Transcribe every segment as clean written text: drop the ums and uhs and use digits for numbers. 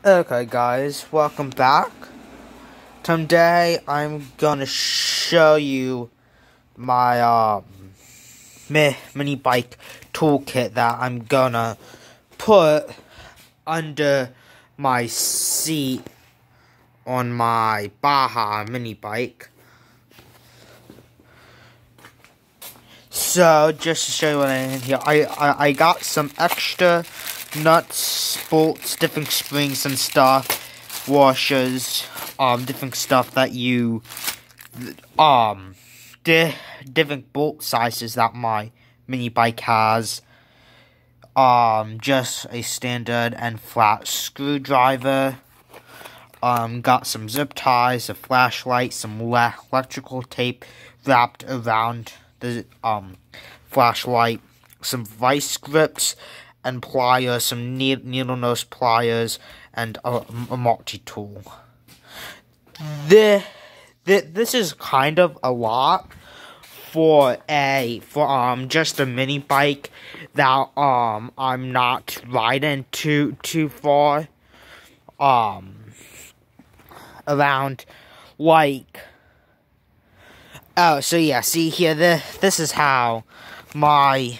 Okay guys, welcome back. Today I'm gonna show you my mini bike toolkit that I'm gonna put under my seat on my Baja mini bike. So just to show you what I have here, I got some extra nuts, bolts, different springs and stuff, washers, different stuff that you, different bolt sizes that my mini bike has, just a standard and flat screwdriver, got some zip ties, a flashlight, some electrical tape wrapped around the, flashlight, some vice grips, and pliers, some needle nose pliers, and a multi-tool. This is kind of a lot for just a mini bike that I'm not riding too far around, like. Oh, so yeah, see here, this is how my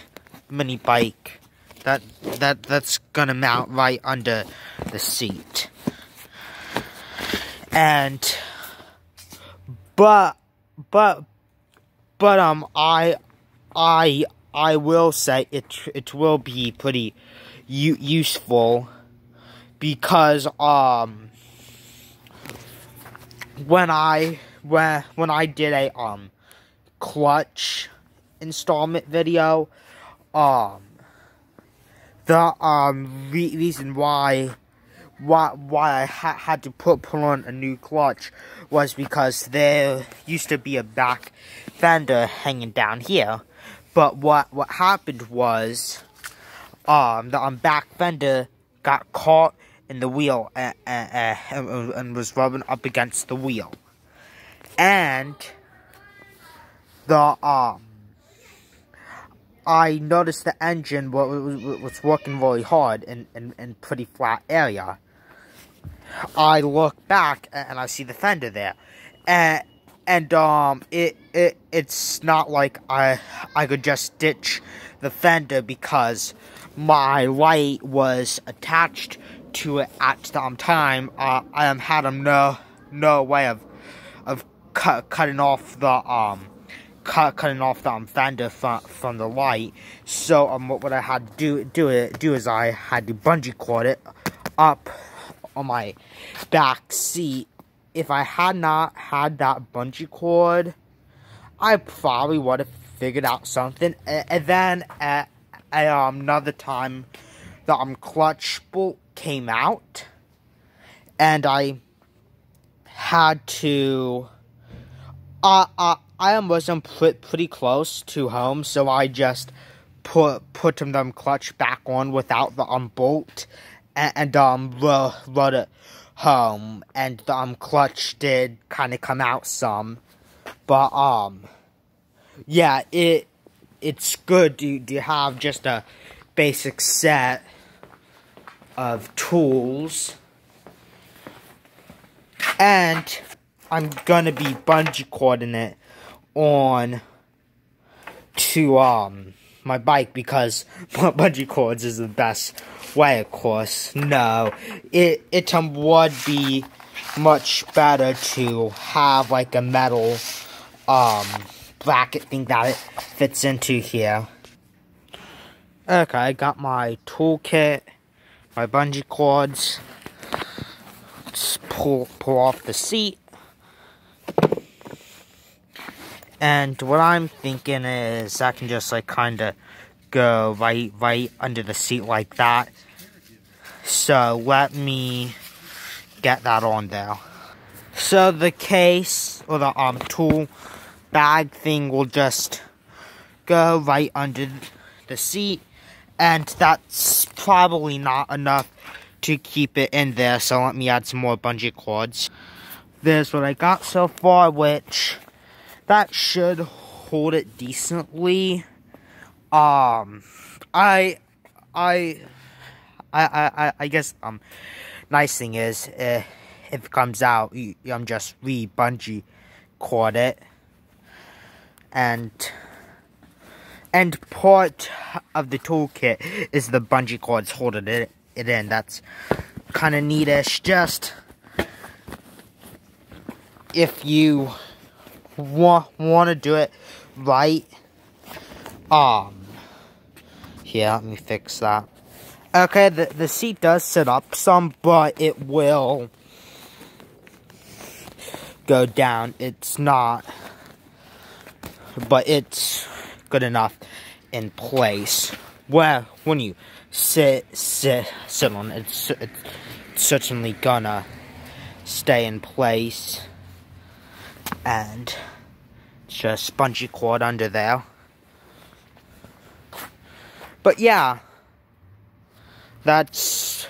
mini bike that's gonna mount right under the seat. And but I will say it will be pretty useful, because when I did a clutch installment video, the reason why I had to put on a new clutch was because there used to be a back fender hanging down here, but what happened was the back fender got caught in the wheel and was rubbing up against the wheel. And I noticed the engine was working really hard in pretty flat area. I look back and I see the fender there, and it's not like I could just ditch the fender, because my light was attached to it at the time. I had no way of cutting off the fender from the light. So what I had to do is I had to bungee cord it up on my back seat. If I had not had that bungee cord, I probably would have figured out something. And then at another time, the clutch bolt came out, and I had to. I wasn't pretty close to home, so I just put the clutch back on without the bolt, and rode it home, and the clutch did kind of come out some, but yeah, it's good to have just a basic set of tools. And I'm gonna be bungee cording it on to my bike, because bungee cords is the best way, of course. No, it would be much better to have like a metal bracket thing that it fits into here. Okay, I got my toolkit, my bungee cords. Just pull off the seat. And what I'm thinking is I can just like kind of go right under the seat like that. So let me get that on there. So the case, or the tool bag thing, will just go right under the seat, and that's probably not enough to keep it in there, so let me add some more bungee cords. There's what I got so far, which that should hold it decently. I I guess nice thing is if it comes out, I'm just bungee cord it, and part of the toolkit is the bungee cords holding it in. That's kind of neatish. Just if you want to do it right, here, let me fix that. Okay, the seat does sit up some, but it will go down. It's not, but it's good enough in place. Well, when you sit on it, it's certainly gonna stay in place. And just bungee cord under there. But yeah, that's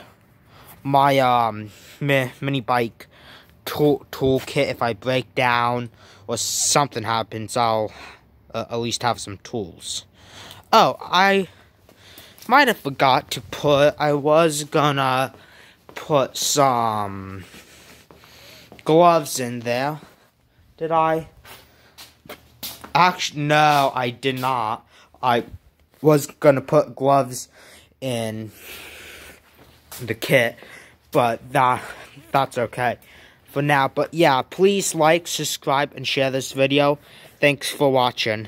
my mini bike toolkit. If I break down or something happens, I'll at least have some tools. Oh, I might have forgot to put. I was gonna put some gloves in there. Did I? Actually, no, I did not. I was gonna put gloves in the kit, but that's okay for now. But yeah, please like, subscribe, and share this video. Thanks for watching.